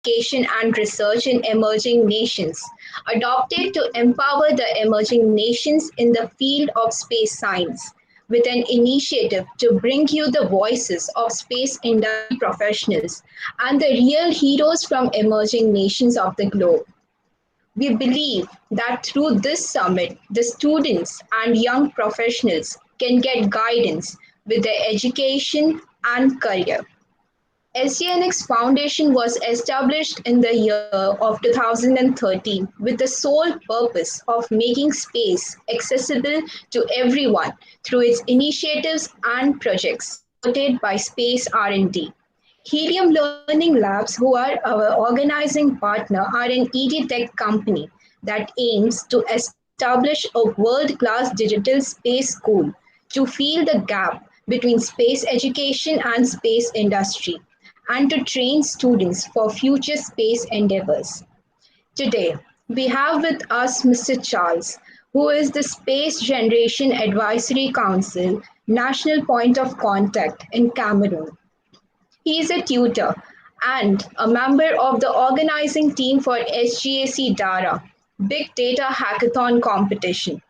education and research in emerging nations, adopted to empower the emerging nations in the field of space science, with an initiative to bring you the voices of space industry professionals and the real heroes from emerging nations of the globe. We believe that through this summit, the students and young professionals can get guidance with their education and career. SGNX Foundation was established in the year of 2013 with the sole purpose of making space accessible to everyone through its initiatives and projects supported by Space R&D. Helium Learning Labs, who are our organizing partner, are an ED Tech company that aims to establish a world-class digital space school to fill the gap between space education and space industry and to train students for future space endeavors. Today, we have with us Mr. Charles, who is the Space Generation Advisory Council National Point of Contact in Cameroon. He is a tutor and a member of the organizing team for SGAC DARA Big Data Hackathon competition.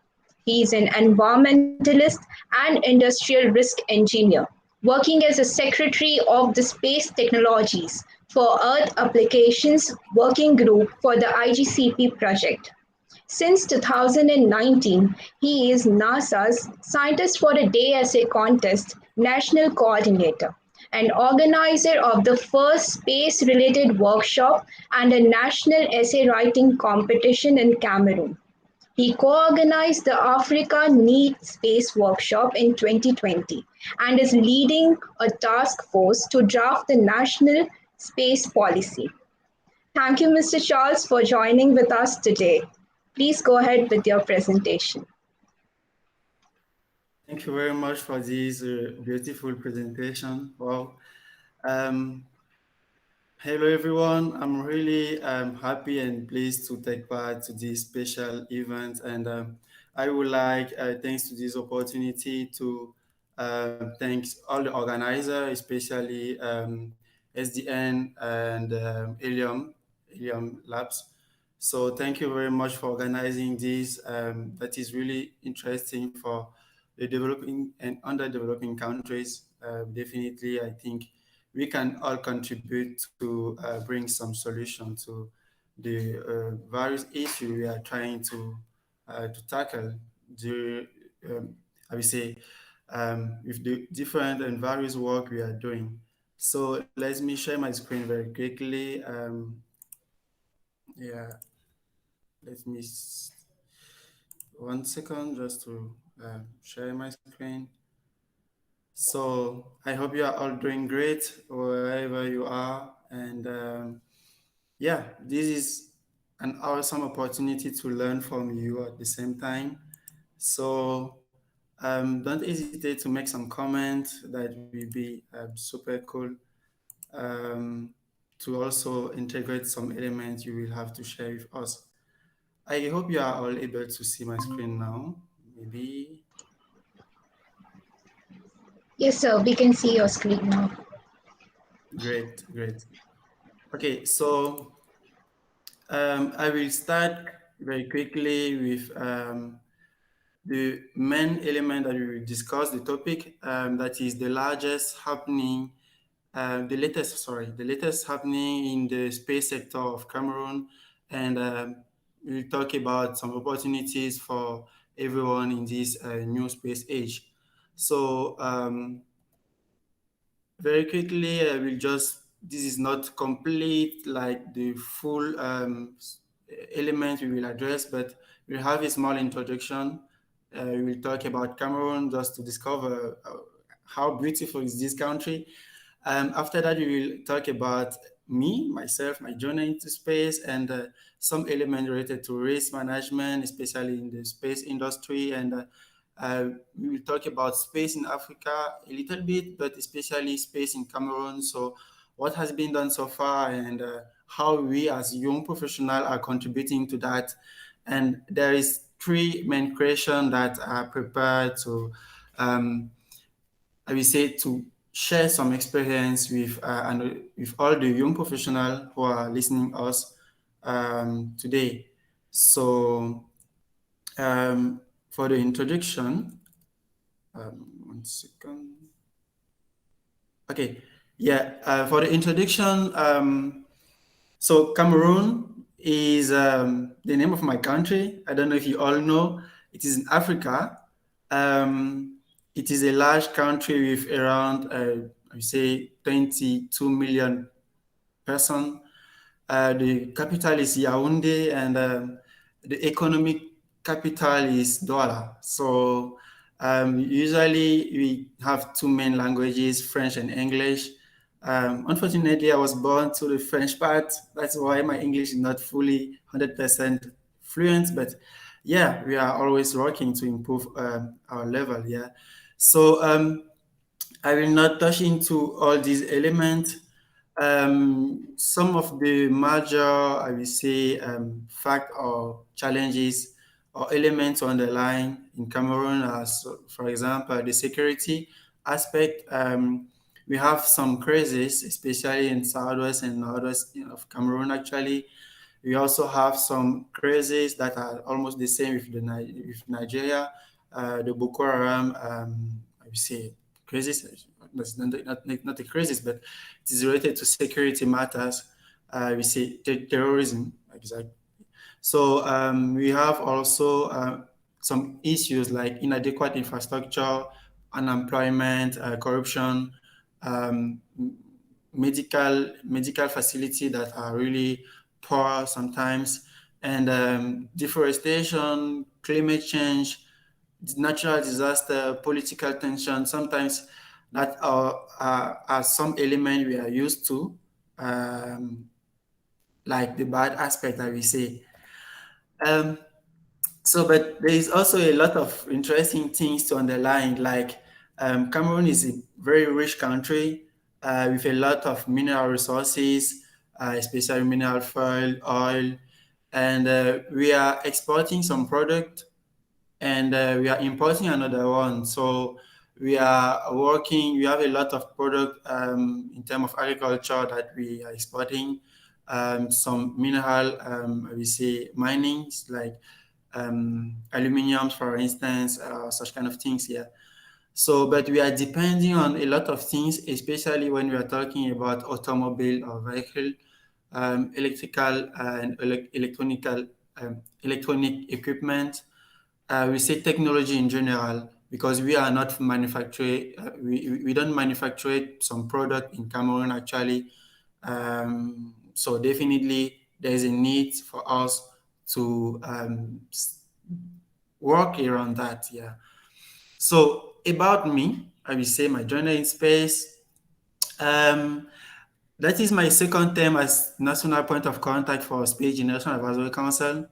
He is an environmentalist and industrial risk engineer, working as a secretary of the Space Technologies for Earth Applications Working Group for the IGCP project. Since 2019, he is NASA's Scientist for a Day Essay Contest National Coordinator and organizer of the first space-related workshop and a national essay writing competition in Cameroon. He co-organized the Africa Need Space Workshop in 2020 and is leading a task force to draft the national space policy. Thank you, Mr. Charles, for joining with us today. Please go ahead with your presentation. Thank you very much for this beautiful presentation. Wow. Um, Hello, everyone. I'm really happy and pleased to take part to this special event. And I would like, thanks to this opportunity, to thank all the organizers, especially SDN and Helium Labs. So thank you very much for organizing this. That is really interesting for the developing and underdeveloping countries. Definitely, I think we can all contribute to bring some solution to the various issues we are trying to tackle. The, I would say, with the different and various work we are doing. So let me share my screen very quickly. Yeah, let me 1 second just to share my screen. So I hope you are all doing great wherever you are. And yeah, this is an awesome opportunity to learn from you at the same time. So don't hesitate to make some comments. That will be super cool. To also integrate some elements you will have to share with us. I hope you are all able to see my screen now. Maybe. Yes, sir, we can see your screen now. Great, great. Okay, so I will start very quickly with the main element that we will discuss, the topic that is the largest happening, the latest happening in the space sector of Cameroon, and we'll talk about some opportunities for everyone in this new space age. So very quickly, I will just, this is not complete like the full element we will address, but we'll have a small introduction. We will talk about Cameroon just to discover how beautiful is this country. After that, we will talk about myself, my journey into space, and some element related to risk management, especially in the space industry. And we will talk about space in Africa a little bit, but especially space in Cameroon. So what has been done so far and how we as young professionals are contributing to that. And there is 3 main questions that are prepared to, I will say, to share some experience and with all the young professionals who are listening us today. So for the introduction, 1 second. Okay, yeah. For the introduction, so Cameroon is the name of my country. I don't know if you all know. It is in Africa. It is a large country with around, I say, 22 million person. The capital is Yaoundé, and the economic capital is Douala. So usually we have two main languages, French and English. Unfortunately, I was born to the French part. That's why my English is not fully 100% fluent. But yeah, we are always working to improve our level. Yeah. So I will not touch into all these elements. Some of the major, I will say, fact or challenges or elements on the line in Cameroon are, so, for example, the security aspect. We have some crises, especially in southwest and northwest of Cameroon. Actually, we also have some crises that are almost the same with Nigeria. The Boko Haram, I would say, crisis. That's not a crisis, but it is related to security matters. We say terrorism, exactly. So we have also some issues like inadequate infrastructure, unemployment, corruption, um, medical facility that are really poor sometimes, and deforestation, climate change, natural disaster, political tension. Sometimes that are some element we are used to, like the bad aspect that we say. Um, but there is also a lot of interesting things to underline. Like Cameroon is a very rich country with a lot of mineral resources, especially mineral oil, and we are exporting some product, and we are importing another one. So we are working. We have a lot of product in terms of agriculture that we are exporting. Some mineral, we say minings like aluminium, for instance, such kind of things here. So, but we are depending on a lot of things, especially when we are talking about automobile or vehicle, electrical and electronic equipment. We say technology in general because we are not manufacturing. We don't manufacture some product in Cameroon actually. So definitely there is a need for us to work around that. Yeah. So about me, I will say my journey in space. Um, that is my second term as national point of contact for Space Generation Advisory Council.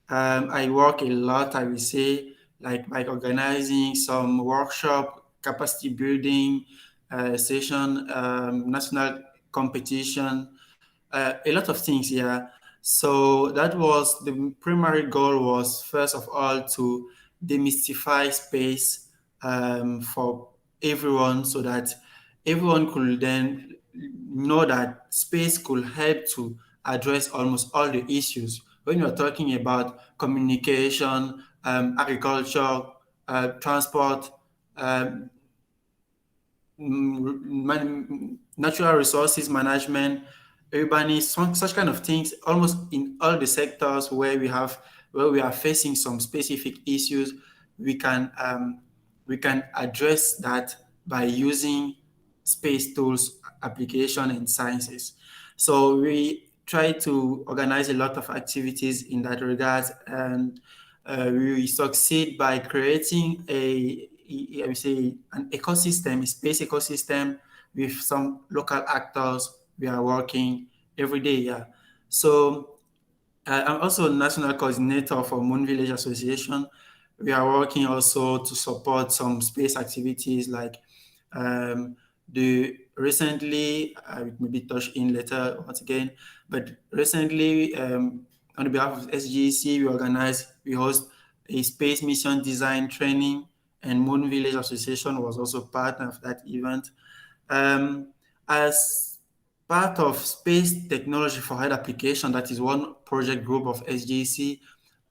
I work a lot, I will say, like by organizing some workshop, capacity building, session, national competition, a lot of things here. So that was the primary goal was first of all to demystify space for everyone so that everyone could then know that space could help to address almost all the issues. When you're talking about communication, agriculture, transport, um, natural resources management, urbanism, such kind of things, almost in all the sectors where we are facing some specific issues, we can we can address that by using space tools, application, and sciences. So we try to organize a lot of activities in that regard, and we succeed by creating I would say, an ecosystem, a space ecosystem with some local actors. We are working every day. Yeah. So I'm also a national coordinator for Moon Village Association. We are working also to support some space activities like um, the recently, I will maybe touch in later once again, but recently on behalf of SGC, we host a space mission design training, and Moon Village Association was also part of that event. Um, as part of space technology for health application, that is one project group of SJC.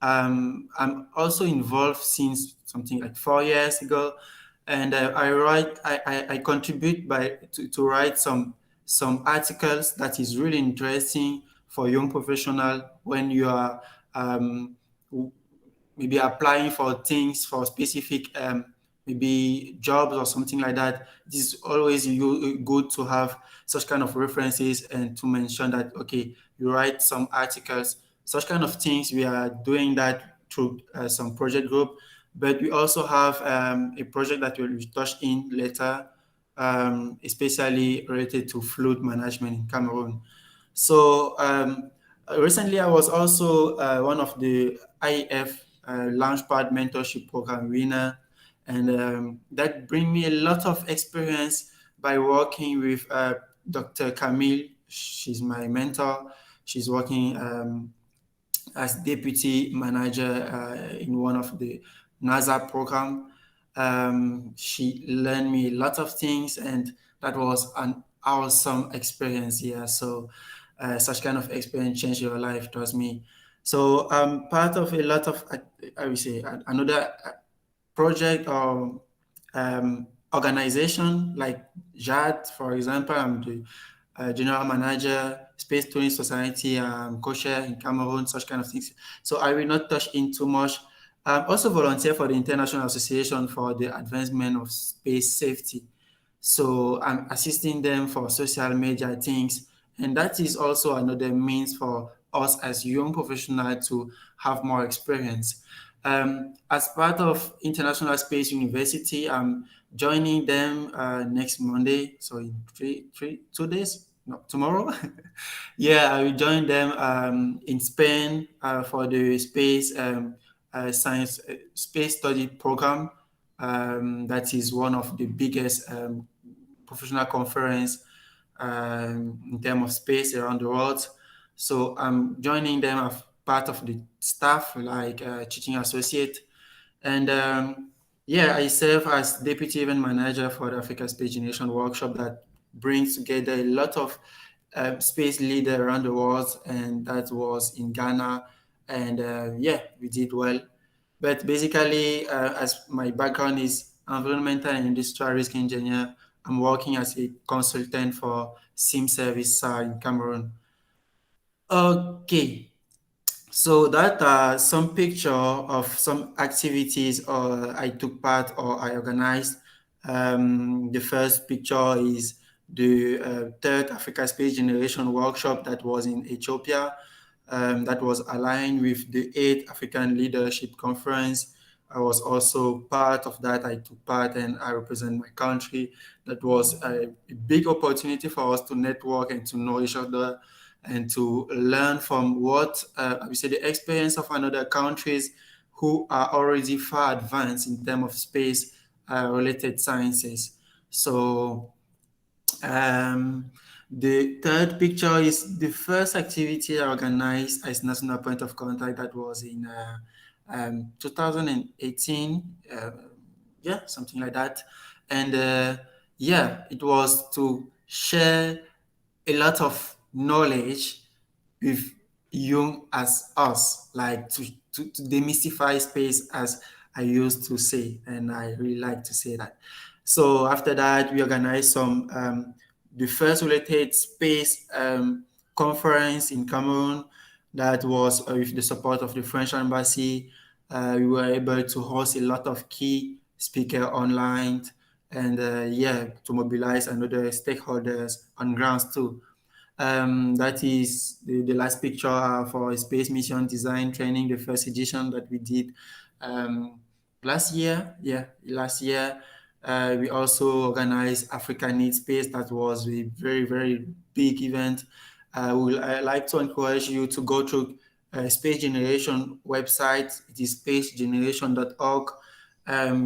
I'm also involved since something like 4 years ago, and I contribute to write some articles that is really interesting for young professional when you are um, maybe applying for things for specific maybe jobs or something like that. It is always good to have such kind of references and to mention that okay, you write some articles, such kind of things. We are doing that through some project group, but we also have a project that we'll touch in later, especially related to flood management in Cameroon. So recently, I was also one of the IF Launchpad Mentorship Program winner, and that bring me a lot of experience by working with Dr. Camille. She's my mentor. She's working as deputy manager in one of the NASA program. She learned me a lot of things, and that was an awesome experience. Yeah, so such kind of experience changed your life, trust me. So I'm part of a lot of, I would say, another project or organization like JAD, for example. I'm the general manager, Space Touring Society, co-chair in Cameroon, such kind of things. So I will not touch in too much. Also volunteer for the International Association for the Advancement of Space Safety. So I'm assisting them for social media things. And that is also another means for us as young professionals to have more experience. As part of International Space University, I'm joining them next Monday. So in 2 days, no, tomorrow. Yeah, I will join them in Spain for the space science space study program. That is one of the biggest professional conference in terms of space around the world. So I'm joining them as part of the staff, like teaching associate. And yeah, I serve as deputy event manager for the Africa Space Generation workshop that brings together a lot of space leaders around the world, and that was in Ghana. And yeah, we did well. But basically, as my background is environmental and industrial risk engineer, I'm working as a consultant for SIM service in Cameroon. Okay, so that are some picture of some activities I took part or I organized. The first picture is the third Africa Space Generation workshop that was in Ethiopia. That was aligned with the 8th African Leadership Conference. I was also part of that. I took part and I represent my country. That was a big opportunity for us to network and to know each other and to learn from what I would say the experience of another countries who are already far advanced in terms of space related sciences. So um, the third picture is the first activity I organized as national point of contact. That was in 2018, yeah, something like that. And yeah, it was to share a lot of knowledge with young as us, like to demystify space, as I used to say, and I really like to say that. So after that, we organized some the first related space conference in Cameroon that was with the support of the French embassy. We were able to host a lot of key speaker online and yeah, to mobilize another stakeholders on grounds too. That is the last picture for space mission design training, the first edition that we did um, last year. Yeah, last year. We also organized Africa Needs Space. That was a very, very big event. I like to encourage you to go to Space Generation website. It is spacegeneration.org.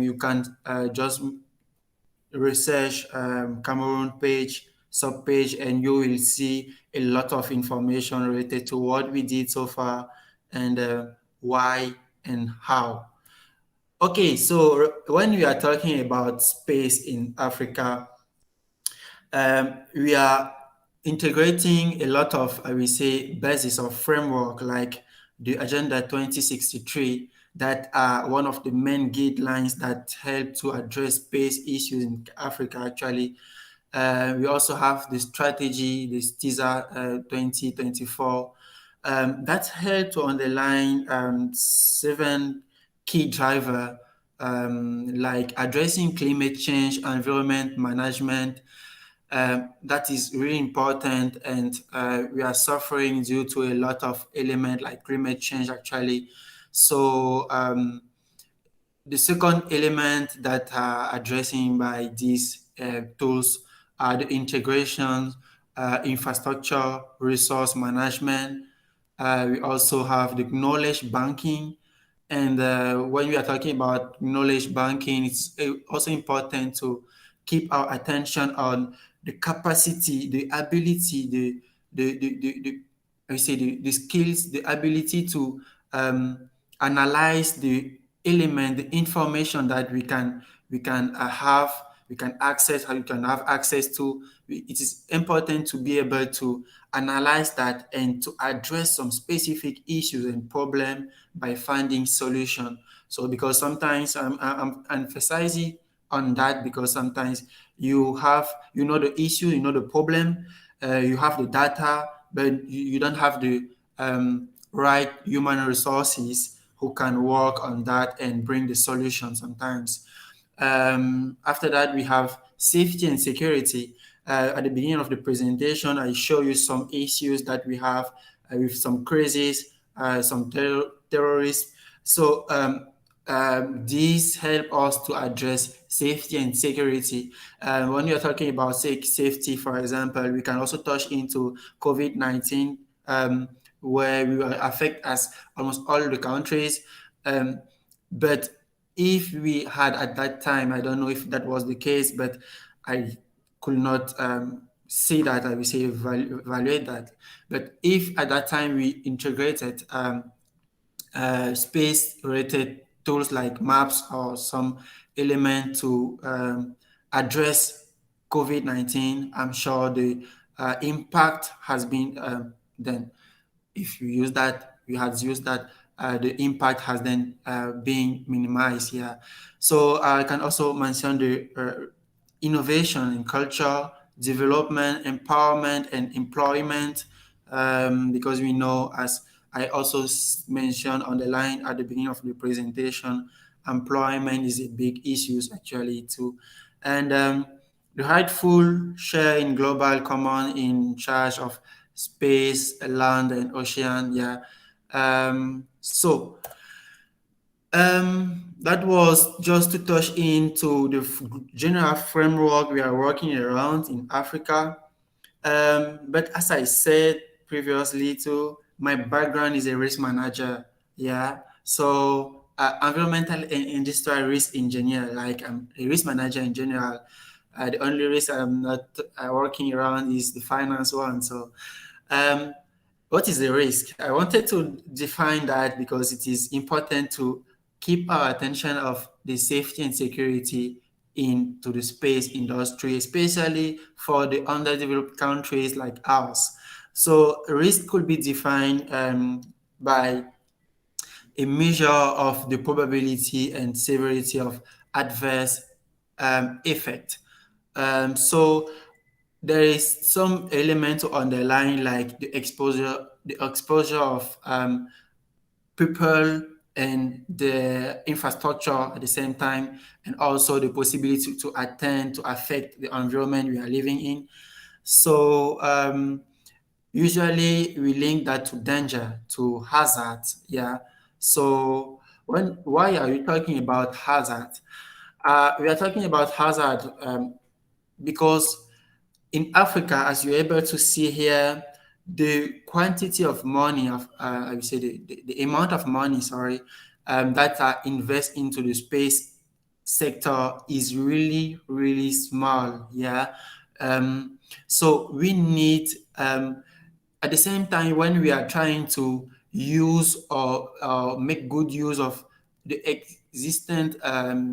You can just research Cameroon page, sub page, and you will see a lot of information related to what we did so far and why and how. Okay, so when we are talking about space in Africa, We are integrating a lot of, I will say, basis or framework like the Agenda 2063 that are one of the main guidelines that help to address space issues in Africa, actually. We also have the strategy, the teaser 2024, that help to underline seven key driver like addressing climate change, environment management. That is really important, and we are suffering due to a lot of element like climate change, actually. So the second element that are addressing by these tools are the integration, infrastructure, resource management. We also have the knowledge banking. And when we are talking about knowledge banking, it's also important to keep our attention on the capacity, the ability, I say the skills, the ability to analyze the element, the information that we can access, how you can have access to. It is important to be able to analyze that and to address some specific issues and problem by finding solution. So because sometimes I'm emphasizing on that because sometimes you know the issue, you know the problem, you have the data, but you don't have the right human resources who can work on that and bring the solution sometimes. After that, we have safety and security. At the beginning of the presentation, I show you some issues that we have with some crises, some terrorists. So these help us to address safety and security. When you're talking about safety, for example, we can also touch into COVID-19, where we will affect as almost all the countries. But if we had at that time, I don't know if that was the case, but I could not see that, I will say evaluate that. But if at that time we integrated space-related tools like maps or some element to address COVID-19, I'm sure the impact has been then. If you use that, you had used that, the impact has then been minimized here. So I can also mention the innovation in culture, development, empowerment, and employment, because we know, as I also mentioned on the line at the beginning of the presentation, employment is a big issue actually too. And the rightful share in global common in charge of space, land, and ocean. Yeah. So that was just to touch into the general framework we are working around in Africa. But as I said previously too, my background is a risk manager. Yeah. So environmental and industrial risk engineer, like I'm a risk manager in general. The only risk I'm not working around is the finance one. So um, what is the risk? I wanted to define that because it is important to keep our attention of the safety and security into the space industry, especially for the underdeveloped countries like ours. So risk could be defined by a measure of the probability and severity of adverse effect. So there is some element to underline like the exposure of people and the infrastructure at the same time, and also the possibility to attend to affect the environment we are living in. So usually we link that to danger, to hazard. Yeah. So why are we talking about hazard? We are talking about hazard because in Africa, as you're able to see here, the quantity of money of I would say the amount of money, sorry, that are invest into the space sector is really really small. Yeah. So we need at the same time when we are trying to use or make good use of the existent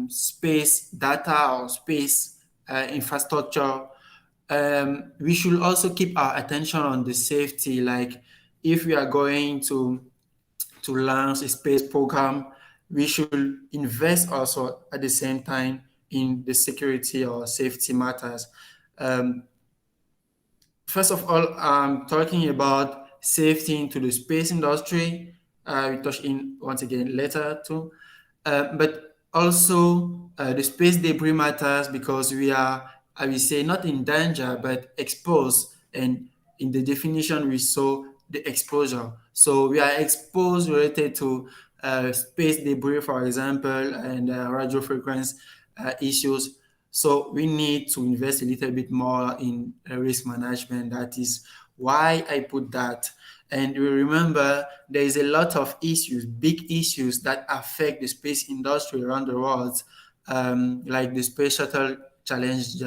space data or space infrastructure, we should also keep our attention on the safety. Like if we are going to launch a space program, we should invest also at the same time in the security or safety matters. Um, First of all, I'm talking about safety into the space industry. We touch in once again later too. But also the space debris matters because we are, I will say, not in danger, but exposed. And in the definition, we saw the exposure. So we are exposed related to space debris, for example, and radio frequency issues. So we need to invest a little bit more in risk management. That is why I put that. And we remember there is a lot of issues, big issues that affect the space industry around the world, like the space shuttle challenge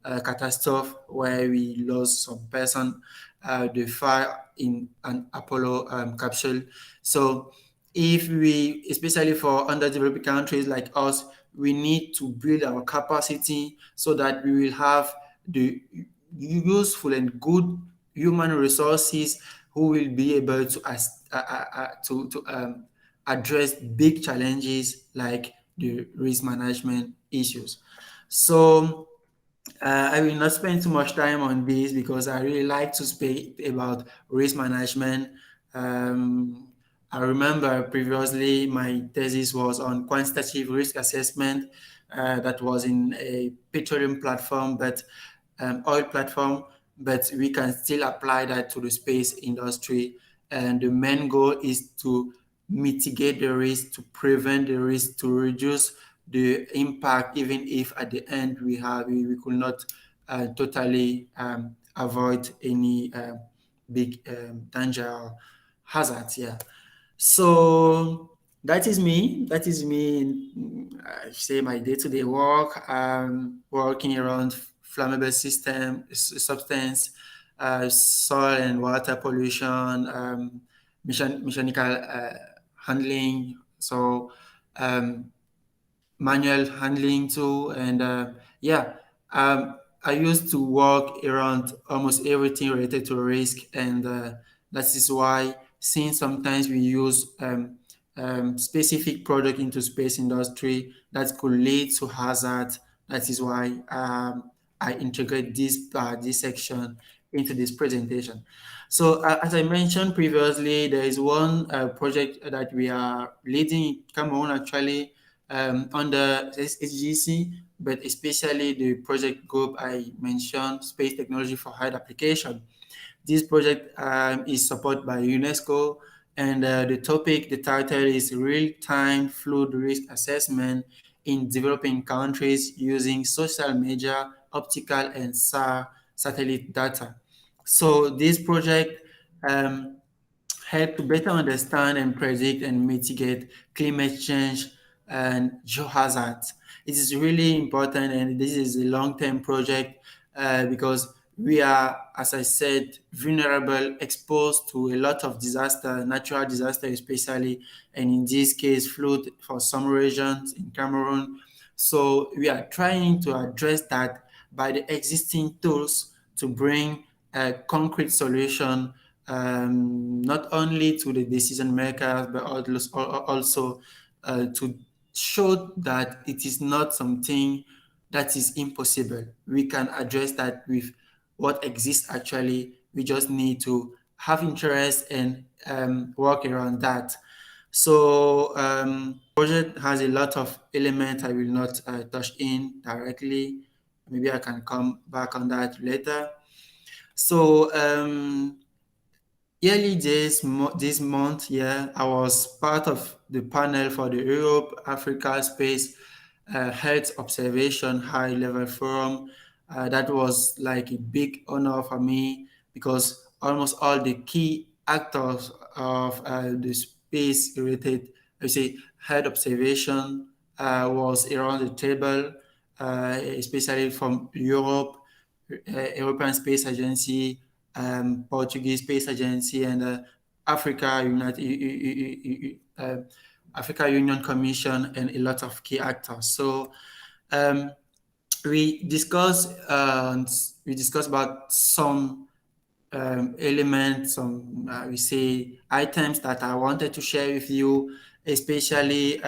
catastrophe where we lost some person, the fire in an Apollo capsule. So if we, especially for underdeveloped countries like us, we need to build our capacity so that we will have the useful and good human resources who will be able to address big challenges like the risk management issues. So I will not spend too much time on this because I really like to speak about risk management. Um, I remember previously my thesis was on quantitative risk assessment that was in a petroleum platform, but oil platform, but we can still apply that to the space industry. And the main goal is to mitigate the risk, to prevent the risk, to reduce the impact, even if at the end we could not totally avoid any big danger or hazards. Yeah. So that is me. That is me. I say my day-to-day work. Working around flammable system, substance, soil and water pollution, mechanical handling. So um, manual handling too. And yeah, I used to work around almost everything related to risk, and that is why since sometimes we use specific product into space industry that could lead to hazard. That is why I integrate this section into this presentation. So as I mentioned previously, there is one project that we are leading in Cameroon actually under SGC, but especially the project group I mentioned, Space Technology for High Application. This project is supported by UNESCO, and the title is Real-Time Flood Risk Assessment in Developing Countries Using Social Media, Optical, and SAR satellite data. So this project um, help to better understand and predict and mitigate climate change and geohazards. It is really important, and this is a long-term project because we are, as I said, vulnerable, exposed to a lot of disaster, natural disaster especially, and in this case, flood for some regions in Cameroon. So we are trying to address that by the existing tools to bring a concrete solution, not only to the decision makers, but also to show that it is not something that is impossible. We can address that with what exists actually. We just need to have interest and work around that. So project has a lot of elements I will not touch in directly. Maybe I can come back on that later. So early days this month, yeah, I was part of the panel for the Europe Africa Space Health Observation High Level Forum. That was like a big honor for me because almost all the key actors of the space related, I say, health observation was around the table, especially from Europe, European Space Agency, Portuguese Space Agency, and Africa Union Commission, and a lot of key actors. So we discuss about some elements, some we say items that I wanted to share with you, especially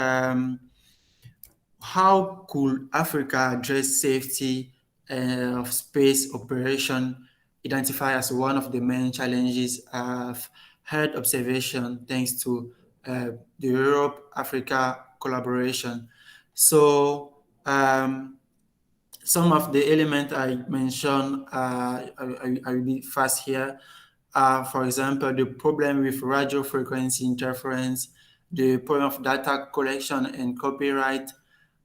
how could Africa address safety of space operation, identified as one of the main challenges of Earth observation, thanks to the Europe-Africa collaboration. So some of the elements I mentioned, I will be fast here. For example, the problem with radio frequency interference, the problem of data collection and copyright,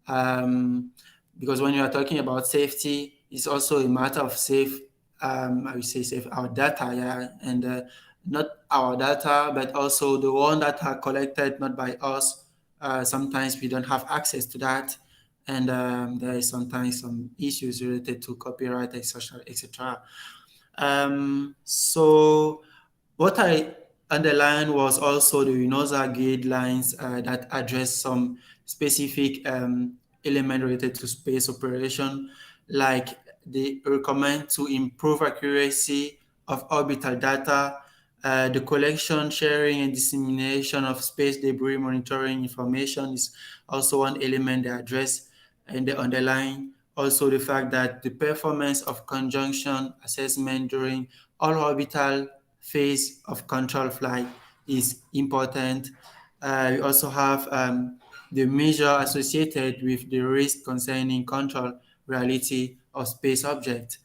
um, because when you are talking about safety, it's also a matter of I would say safe our data, yeah, and not our data, but also the one that are collected not by us. Sometimes we don't have access to that, and there is sometimes some issues related to copyright, etc., etc. So what I underlined was also the UNOSA guidelines that address some specific element related to space operation, like they recommend to improve accuracy of orbital data, the collection, sharing, and dissemination of space debris monitoring information is also one element they address, and they underline also the fact that the performance of conjunction assessment during all orbital phase of control flight is important. We also have the measure associated with the risk concerning control reality of space objects.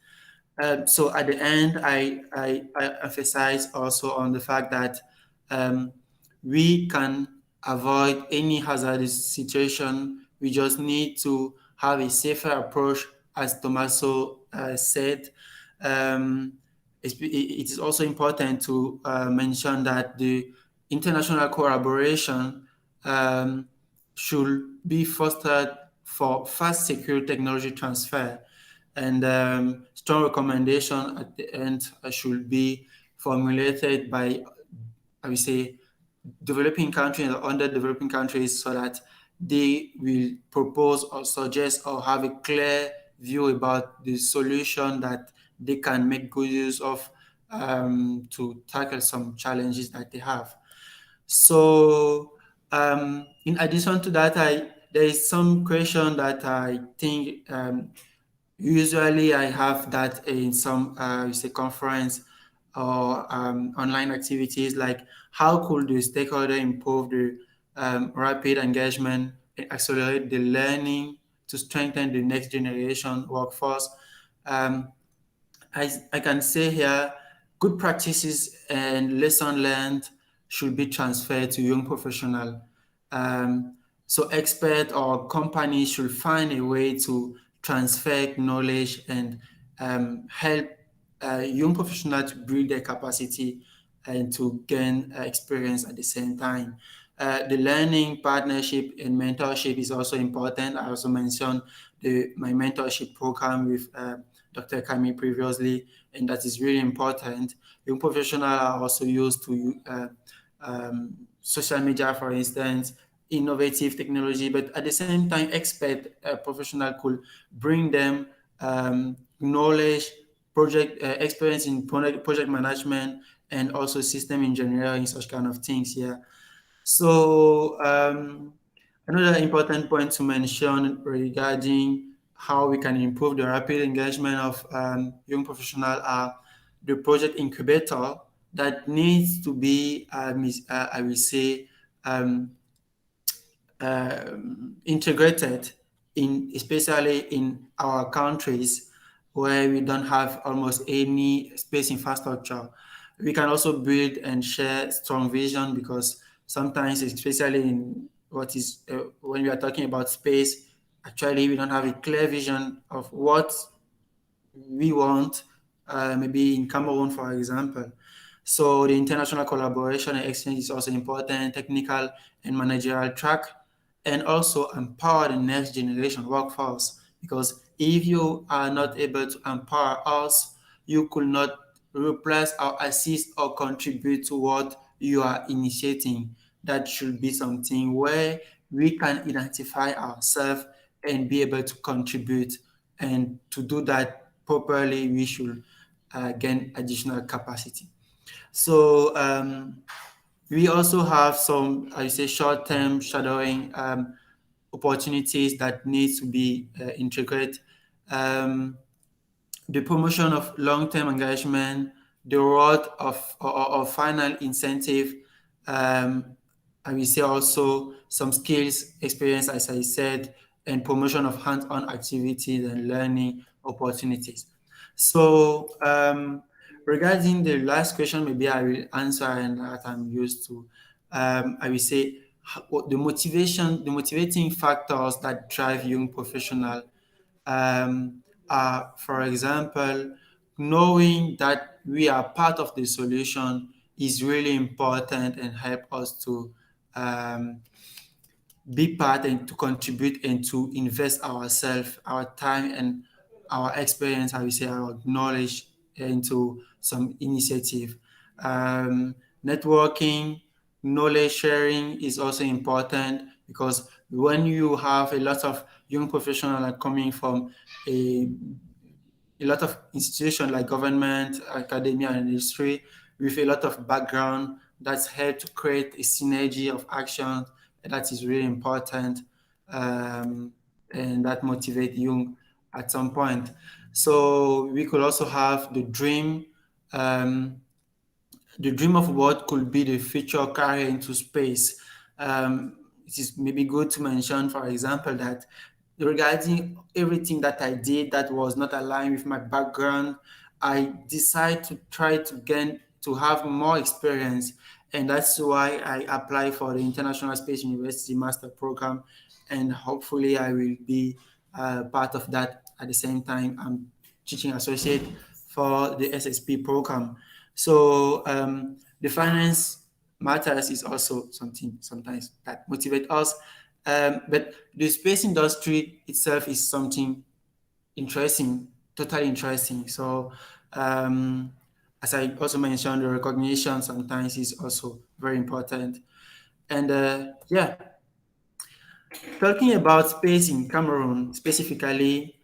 So at the end, I emphasize also on the fact that um, we can avoid any hazardous situation. We just need to have a safer approach, as Tommaso said. Um, it is also important to mention that the international collaboration um, should be fostered for fast, secure technology transfer, and strong recommendation at the end should be formulated by, I would say, developing countries or underdeveloping countries, so that they will propose or suggest or have a clear view about the solution that they can make good use of to tackle some challenges that they have. So, in addition to that, there is some question that I think usually I have that in some say conference or online activities, like how could the stakeholder improve the rapid engagement and accelerate the learning to strengthen the next generation workforce. Um, I can say here, good practices and lesson learned should be transferred to young professional. So expert or companies should find a way to transfer knowledge and help young professionals to build their capacity and to gain experience at the same time. The learning partnership and mentorship is also important. I also mentioned my mentorship program with Dr. Kami previously, and that is really important. Young professionals are also used to social media, for instance, innovative technology, but at the same time, expert professional could bring them knowledge, project experience in project management, and also system engineering, such kind of things here. So another important point to mention regarding how we can improve the rapid engagement of young professionals are the project incubator that needs to be, I will say, um, integrated in, especially in our countries where we don't have almost any space infrastructure. We can also build and share strong vision, because sometimes, especially in what is when we are talking about space, actually we don't have a clear vision of what we want, maybe in Cameroon, for example. So the international collaboration and exchange is also important, technical and managerial track, and also empower the next generation workforce. Because if you are not able to empower us, you could not replace or assist or contribute to what you are initiating. That should be something where we can identify ourselves and be able to contribute And to do that properly, we should gain additional capacity. So we also have some, I say, short-term shadowing opportunities that need to be integrated. Um, the promotion of long-term engagement, the reward of final incentive, um, I will say also some skills experience, as I said, and promotion of hands-on activities and learning opportunities. So regarding the last question, maybe I will answer and that I'm used to. I will say the motivation, the motivating factors that drive young professional for example, knowing that we are part of the solution is really important and help us to um, be part and to contribute and to invest ourselves, our time and our experience, I will say our knowledge into some initiative. Networking, knowledge sharing is also important because when you have a lot of young professionals are coming from a a lot of institutions like government, academia, and industry with a lot of background that's helped to create a synergy of action that is really important and that motivate you at some point. So we could also have um, the dream of what could be the future career into space. It is maybe good to mention, for example, that regarding everything that I did that was not aligned with my background, I decided to try to gain to have more experience, and that's why I applied for the International Space University Master Program, and hopefully I will be part of that. At the same time, I'm teaching associate for the SXP program. So the finance matters is also something sometimes that motivate us. But the space industry itself is something interesting, totally interesting. So as I also mentioned, the recognition sometimes is also very important. And yeah, talking about space in Cameroon specifically,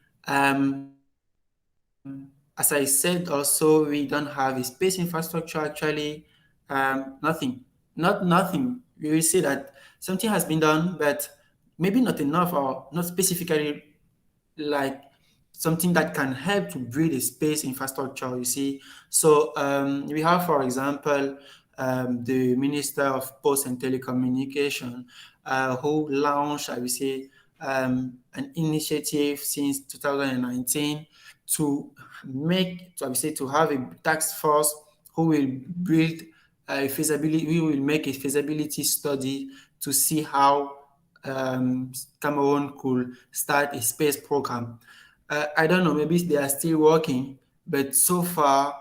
as I said also, we don't have a space infrastructure actually. Nothing, not nothing. We will see that something has been done, but maybe not enough or not specifically like something that can help to build a space infrastructure, you see. So we have, for example, the Minister of Post and Telecommunication, who launched, I would say, an initiative since 2019 to I would say, to have a task force who will build a feasibility, we will make a feasibility study to see how Cameroon could start a space program. I don't know, maybe they are still working, but so far,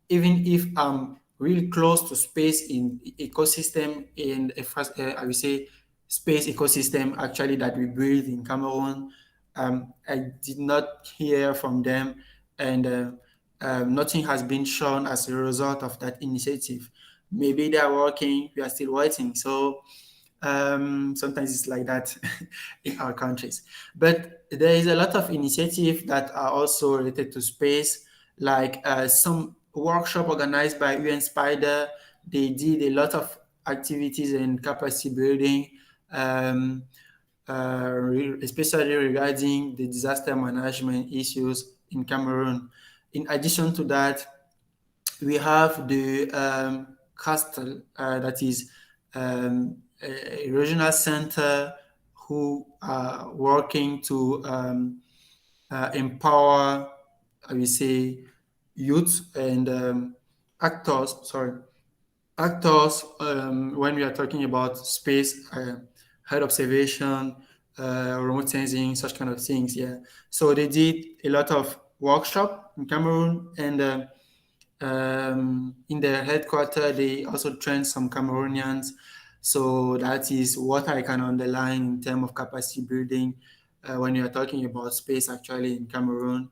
even if I'm really close to space in ecosystem in a first, I would say, space ecosystem actually that we build in Cameroon, I did not hear from them, and nothing has been shown as a result of that initiative. Maybe they are working, we are still waiting. So sometimes it's like that in our countries. But there is a lot of initiatives that are also related to space, like some workshop organized by UN Spider. They did a lot of activities and capacity building, um, especially regarding the disaster management issues in Cameroon. In addition to that, we have the castle that is a regional center who are working to empower, I will say, youth and actors. Sorry, actors when we are talking about space, Earth observation, remote sensing, such kind of things. Yeah. So they did a lot of workshop in Cameroon, and in their headquarters, they also trained some Cameroonians. So that is what I can underline in terms of capacity building when you are talking about space actually in Cameroon.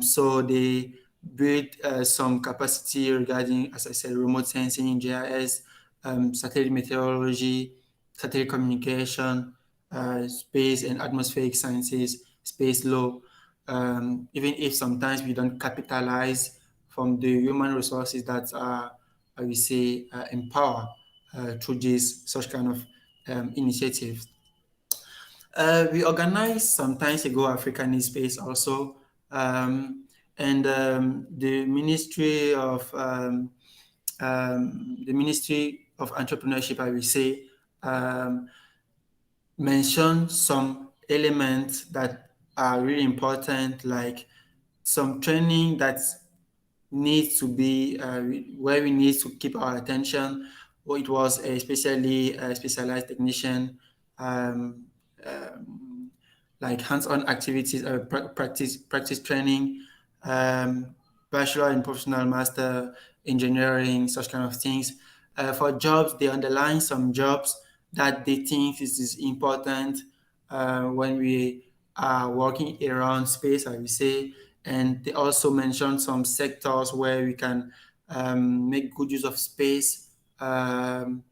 So they built some capacity regarding, as I said, remote sensing, GIS, satellite meteorology, satellite communication, space and atmospheric sciences, space law. even if sometimes we don't capitalize from the human resources that are, I will say, empower through this such kind of initiatives. We organized some times ago African Need Space also, um, and the Ministry of Entrepreneurship, I will say, um, mention some elements that are really important, like some training that needs to be where we need to keep our attention. Or it was especially a specialized technician, um, um, like hands-on activities, practice training, um, bachelor and professional master engineering, such kind of things. For jobs, they underline some jobs that they think is important when we are working around space, I will say. And they also mention some sectors where we can make good use of space in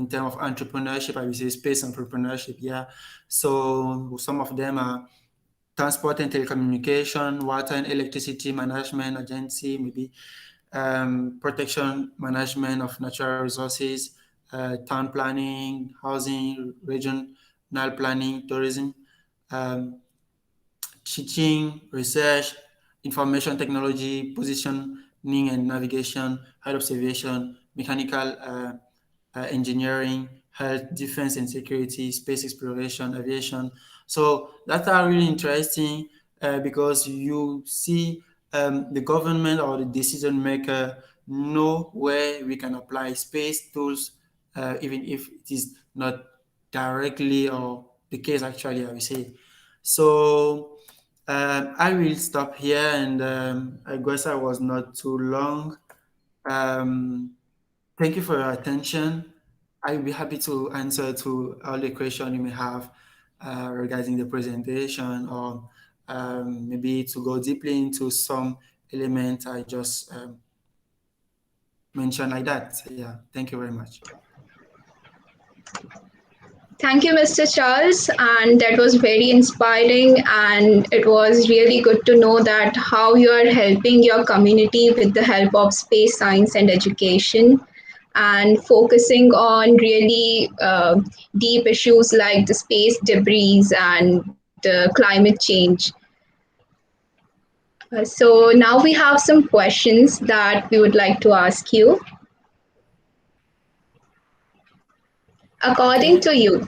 terms of entrepreneurship. I will say space entrepreneurship, yeah. So some of them are transport and telecommunication, water and electricity management agency, maybe protection management of natural resources, town planning, housing, regional planning, tourism, um, teaching, research, information technology, positioning and navigation, Earth observation, mechanical engineering, health, defense and security, space exploration, aviation. So that are really interesting because you see the government or the decision maker know where we can apply space tools, even if it is not directly or the case actually, I will say. So I will stop here, and I guess I was not too long. Um, Thank you for your attention. I will be happy to answer to all the questions you may have regarding the presentation, or maybe to go deeply into some element I just mentioned like that. So, yeah, thank you very much. Thank you, Mr. Charles, and that was very inspiring. And it was really good to know that how you are helping your community with the help of space science and education, and focusing on really deep issues like the space debris and the climate change. So now we have some questions that we would like to ask you. According Okay. to you,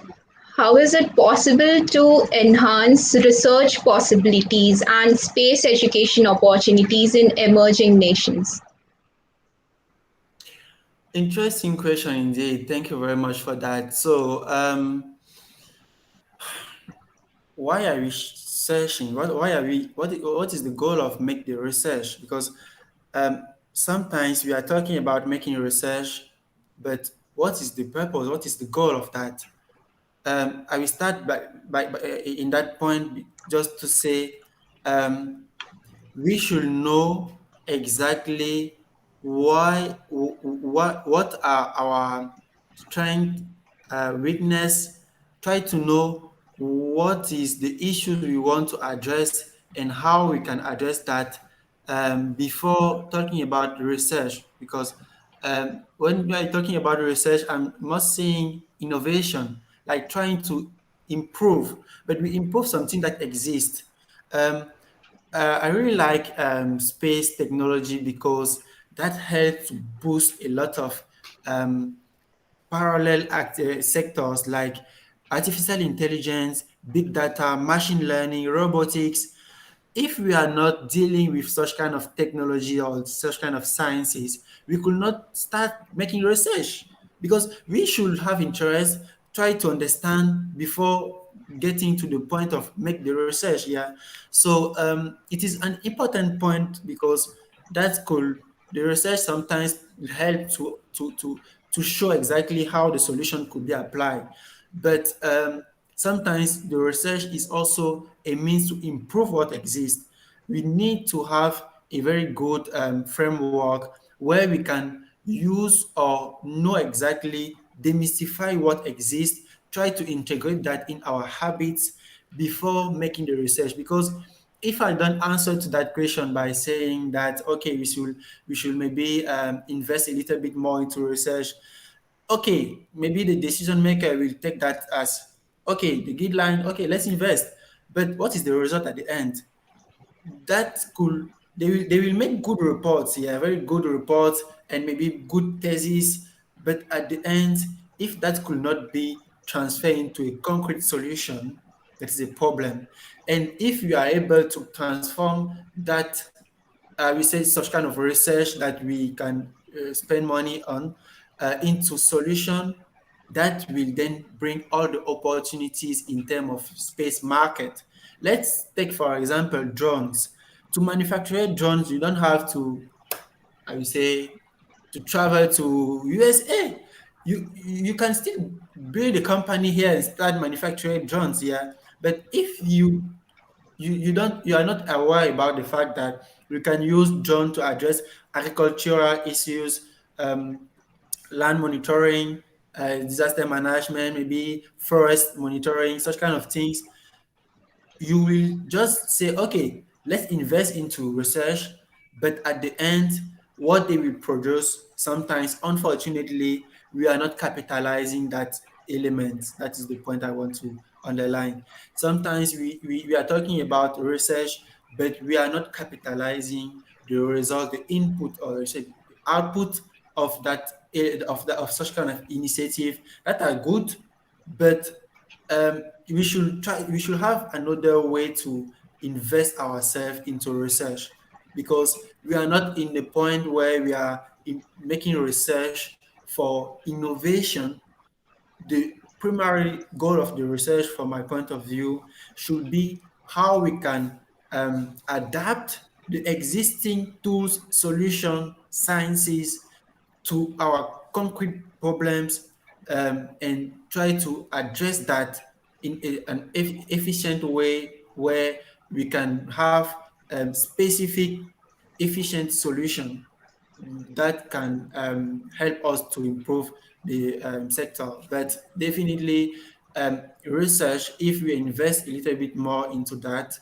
how is it possible to enhance research possibilities and space education opportunities in emerging nations? Interesting question indeed. Thank you very much for that. So, why are we searching? Why are we? What is the goal of make the research? Because sometimes we are talking about making research, but what is the purpose? What is the goal of that? I will start by in that point just to say um, we should know exactly what are our strength, weakness. Try to know what is the issue we want to address and how we can address that before talking about research. Because when we are talking about research, I'm not saying innovation, like trying to improve, but we improve something that exists. Um, I really like space technology because that helps boost a lot of um, parallel sectors like artificial intelligence, big data, machine learning, robotics. If we are not dealing with such kind of technology or such kind of sciences, we could not start making research because we should have interest, try to understand before getting to the point of make the research. Yeah. So it is an important point because that could the research sometimes help to show exactly how the solution could be applied. But sometimes the research is also a means to improve what exists. We need to have a very good framework where we can use or know exactly, demystify what exists, try to integrate that in our habits before making the research. Because if I don't answer to that question by saying that okay, we should maybe invest a little bit more into research, okay, maybe the decision maker will take that as okay, the guideline, okay, let's invest. But what is the result at the end? That could they will make good reports, yeah, very good reports and maybe good thesis, but at the end, if that could not be transferred into a concrete solution, that is a problem. And if you are able to transform that, we say such kind of research that we can spend money on into solution that will then bring all the opportunities in terms of space market. Let's take, for example, drones. To manufacture drones, you don't have to, I would say, to travel to USA. You can still build a company here and start manufacturing drones here. But if you are not aware about the fact that we can use drone to address agricultural issues, um, land monitoring, disaster management, maybe forest monitoring, such kind of things, you will just say, okay, let's invest into research, but at the end, what they will produce, sometimes, unfortunately, we are not capitalizing that element. That is the point I want to underline. Sometimes we are talking about research, but we are not capitalizing the result, the input, or say, output of that of such kind of initiative that are good, but we should have another way to invest ourselves into research, because we are not in the point where we are making research for innovation. The primary goal of the research, from my point of view, should be how we can adapt the existing tools, solution, sciences to our concrete problems, and try to address that in an efficient way where we can have specific, efficient solution that can help us to improve the sector. But definitely, research, if we invest a little bit more into that,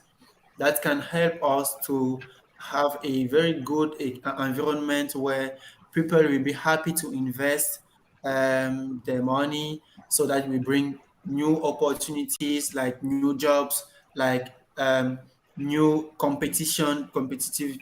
that can help us to have a very good environment where people will be happy to invest their money, so that we bring new opportunities, like new jobs, like new competitivity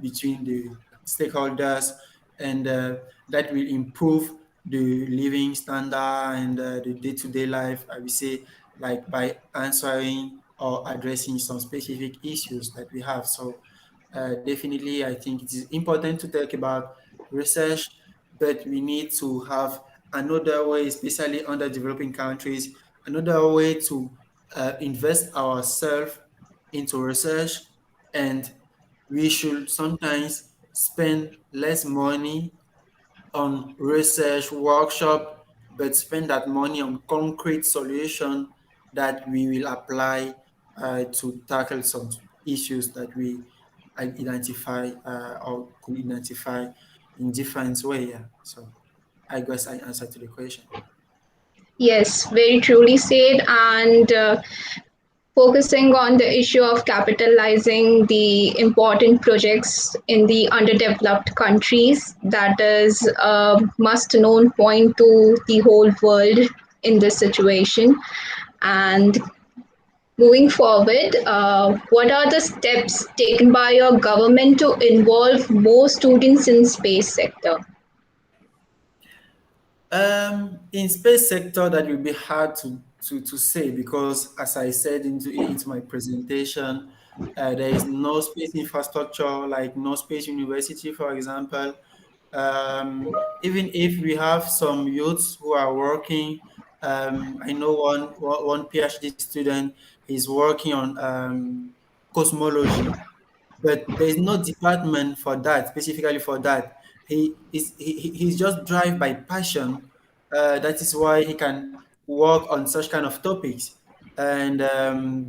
between the stakeholders, and that will improve the living standard and the day-to-day life, I would say, like by answering or addressing some specific issues that we have. So definitely, I think it is important to talk about research, but we need to have another way, especially under developing countries, another way to invest ourselves into research. And we should sometimes spend less money on research workshop, but spend that money on concrete solution that we will apply to tackle some issues that we identify or could identify in different way. Yeah. So I guess I answered to the question. Yes, very truly said. And focusing on the issue of capitalizing the important projects in the underdeveloped countries, that is a must known point to the whole world in this situation. And moving forward, what are the steps taken by your government to involve more students in space sector? In space sector, that will be hard to say, because, as I said into my presentation, there is no space infrastructure, like no space university, for example. Even if we have some youths who are working, I know one PhD student is working on cosmology, but there is no department for that, specifically for that. He's just drive by passion. That is why he can work on such kind of topics. And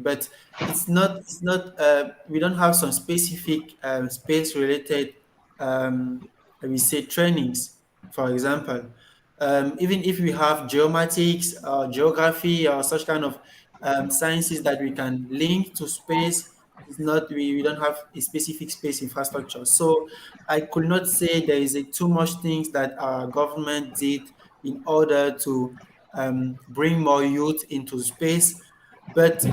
but we don't have some specific space related, we say, trainings, for example. Even if we have geomatics or geography or such kind of sciences that we can link to space, It's not we don't have a specific space infrastructure. So I could not say there is a too much things that our government did in order to bring more youth into space, but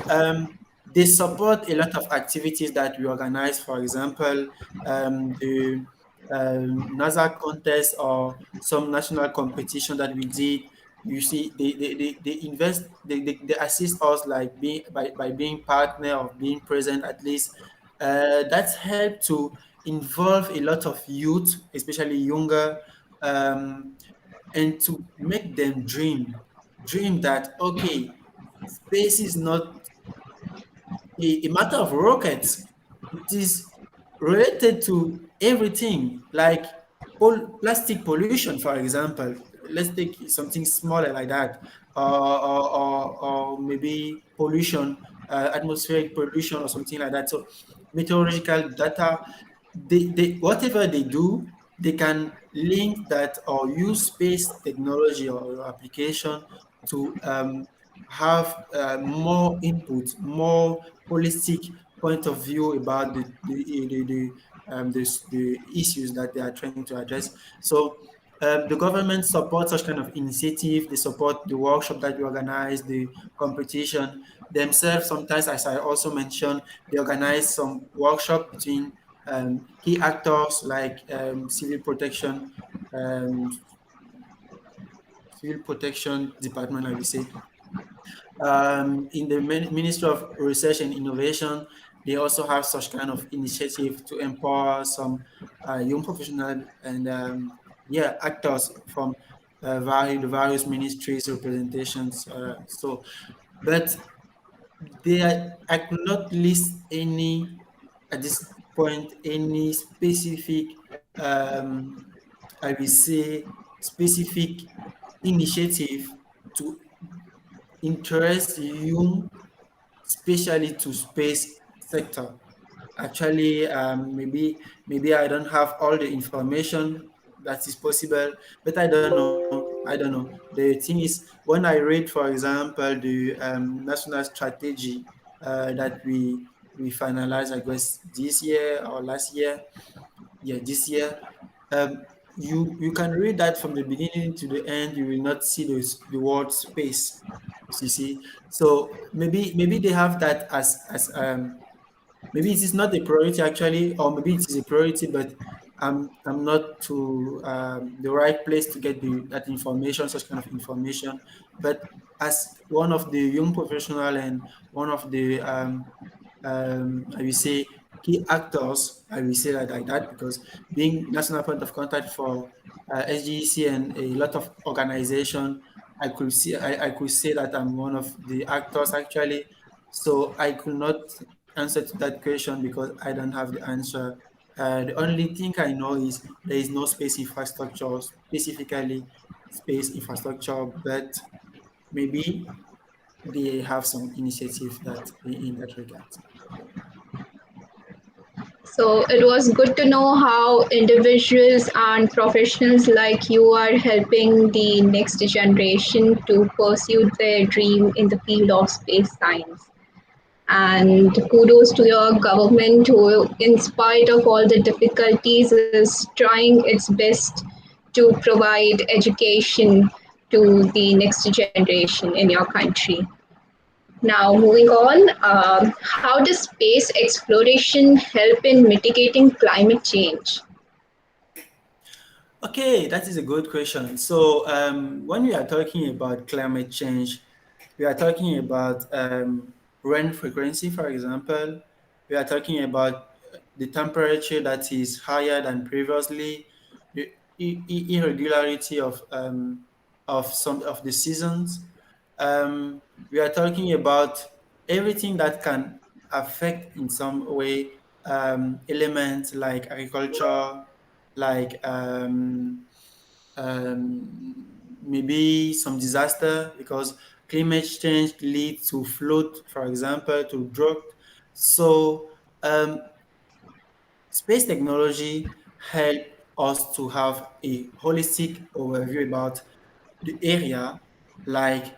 they support a lot of activities that we organize. For example, the NASA contest or some national competition that we did. You see, they invest, they assist us like being by being partner or being present at least. That's helped to involve a lot of youth, especially younger, um, and to make them dream that okay, space is not a matter of rockets. It is related to everything, like plastic pollution, for example. Let's take something smaller like that, or maybe pollution, atmospheric pollution, or something like that. So, meteorological data, they whatever they do, they can link that or use space technology or application to have more input, more holistic point of view about the issues that they are trying to address. So the government supports such kind of initiative. They support the workshop that we organize, the competition themselves. Sometimes, as I also mentioned, they organize some workshop between key actors like um, civil protection department, I will say, in the Ministry of Research and Innovation, they also have such kind of initiative to empower some young professionals and yeah, actors from the various ministries representations. But I could not list any at this point any specific, I will say, specific initiative to interest young, especially to space sector. Actually, maybe I don't have all the information that is possible, but I don't know. I don't know. The thing is, when I read, for example, the national strategy that we finalized, I guess this year or last year, yeah, this year, you can read that from the beginning to the end. You will not see the word space. You see, so maybe they have that as maybe it is not a priority actually, or maybe it is a priority, but I'm not to the right place to get that information, such kind of information. But as one of the young professional and one of the I will say key actors, I will say that like that because being national point of contact for SGEC and a lot of organization, I could say that I'm one of the actors actually. So I could not answer to that question because I don't have the answer. The only thing I know is there is no space infrastructure, specifically space infrastructure, but maybe they have some initiative that in that regard. So it was good to know how individuals and professionals like you are helping the next generation to pursue their dream in the field of space science. And kudos to your government who, in spite of all the difficulties, is trying its best to provide education to the next generation in your country. Now, moving on, how does space exploration help in mitigating climate change? Okay, that is a good question. So, when we are talking about climate change, we are talking about rain frequency, for example. We are talking about the temperature that is higher than previously, the irregularity of some of the seasons. We are talking about everything that can affect in some way elements like agriculture, like maybe some disaster because climate change leads to flood, for example, to drought. So space technology help us to have a holistic overview about the area, like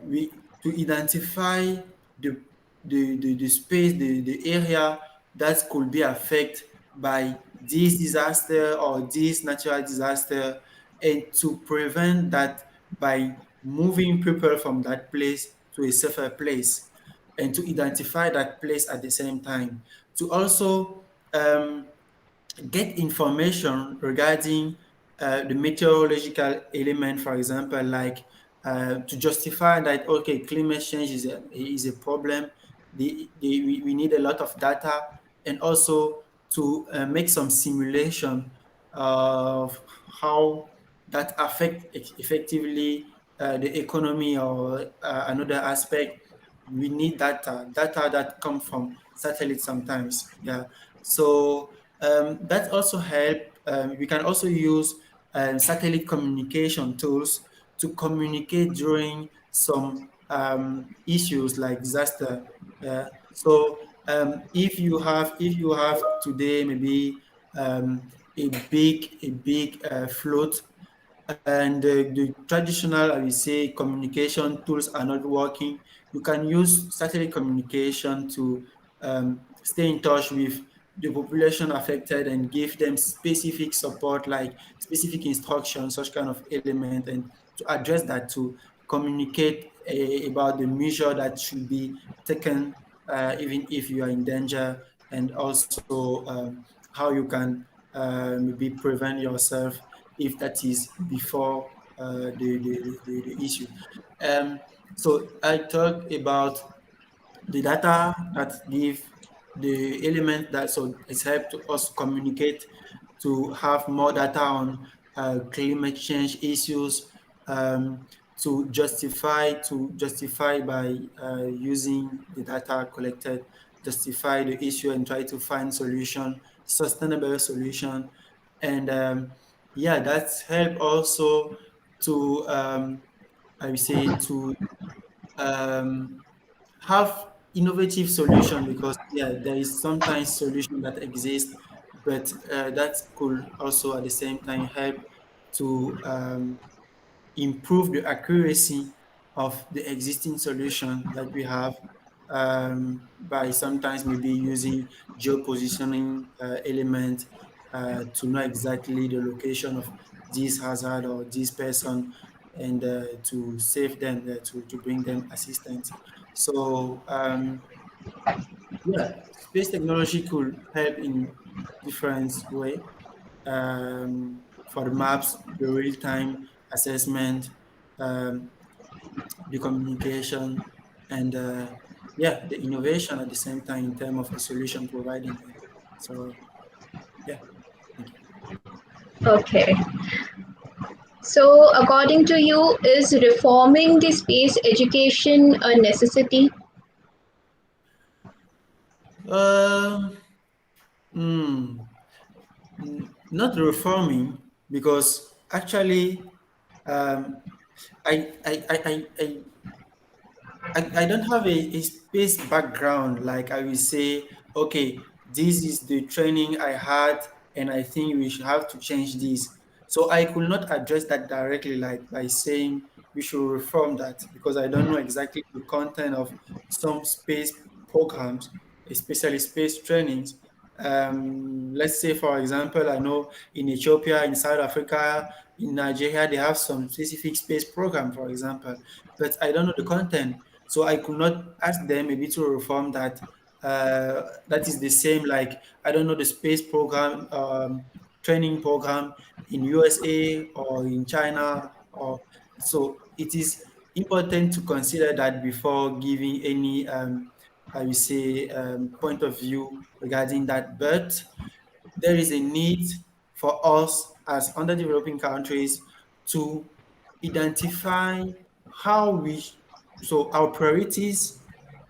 we to identify the the space, the area that could be affected by this disaster or this natural disaster, and to prevent that by moving people from that place to a safer place, and to identify that place at the same time, to also get information regarding the meteorological element, for example, like to justify that, okay, climate change is a problem. We need a lot of data, and also to make some simulation of how that affect effectively the economy or another aspect. We need data that come from satellites sometimes. Yeah. So that also help. We can also use satellite communication tools to communicate during some issues like disaster. If you have today maybe a big float, and the traditional, I will say, communication tools are not working, you can use satellite communication to stay in touch with the population affected and give them specific support, like specific instructions, such kind of element, and to address that, to communicate about the measure that should be taken, even if you are in danger, and also how you can maybe prevent yourself if that is before the issue. Um, so I talked about the data that give the element that, so it's helped to us communicate, to have more data on climate change issues, um, to justify by using the data collected, justify the issue and try to find solution, sustainable solution. And yeah, that's help also to I would say to um, have innovative solution, because yeah, there is sometimes solution that exist, but that could also at the same time help to improve the accuracy of the existing solution that we have, by sometimes maybe using geopositioning element to know exactly the location of this hazard or this person, and to save them, to bring them assistance. So yeah, space technology could help in different way, for the maps, the real-time assessment, um, the communication, and yeah, the innovation at the same time in terms of the solution providing them. So yeah, thank you. Okay. So, according to you, is reforming the space education a necessity? Um, hmm, Not reforming, because actually, um, I don't have a space background. Like I will say, okay, this is the training I had, and I think we should have to change this. So I could not address that directly, like by saying we should reform that, because I don't know exactly the content of some space programs, especially space trainings. Let's say, for example, I know in Ethiopia, in South Africa, in Nigeria, they have some specific space program, for example, but I don't know the content. So I could not ask them maybe to reform that. That is the same, like, I don't know the space program, training program in USA or in China, or so it is important to consider that before giving any I will say point of view regarding that. But there is a need for us as underdeveloping countries to identify how we, so our priorities,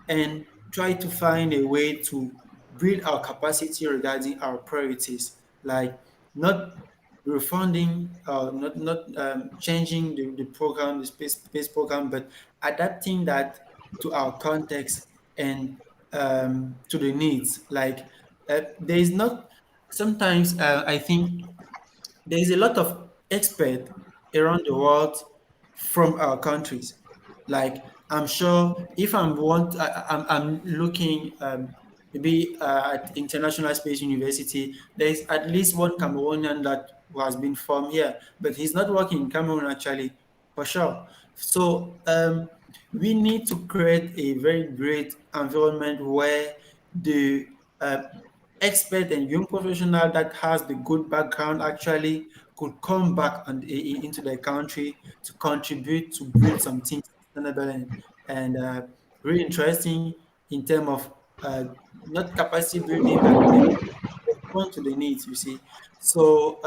and try to find a way to build our capacity regarding our priorities, like not refunding, not changing the program, the space program, but adapting that to our context, and to the needs. Like there is not, sometimes I think there is a lot of expert around the world from our countries. Like I'm sure if I'm looking maybe at International Space University, there is at least one Cameroonian that who has been from here, but he's not working in Cameroon actually, for sure. So we need to create a very great environment where the uh, expert and young professional that has the good background actually could come back into the country to contribute to build something sustainable and really interesting in terms of uh, not capacity building, but respond to the needs, you see. So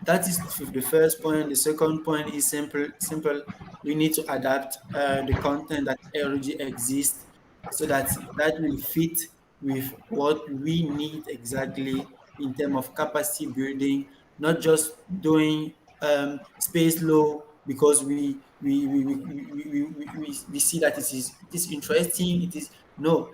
that is the first point. The second point is simple. We need to adapt the content that already exists so that that will fit with what we need exactly in terms of capacity building, not just doing space low because we see that it is interesting. It is no,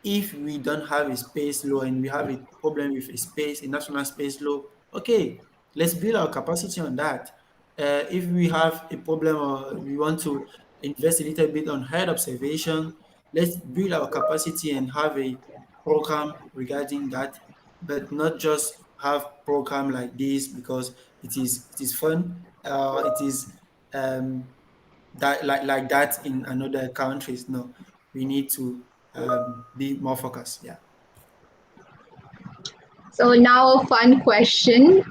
if we don't have a space law and we have a problem with a national space law, okay, let's build our capacity on that. If we have a problem or we want to invest a little bit on Earth observation, let's build our capacity and have a program regarding that, but not just have program like this because it is fun. It is um, that like that in another countries. No, we need to be more focused. Yeah. So now a fun question.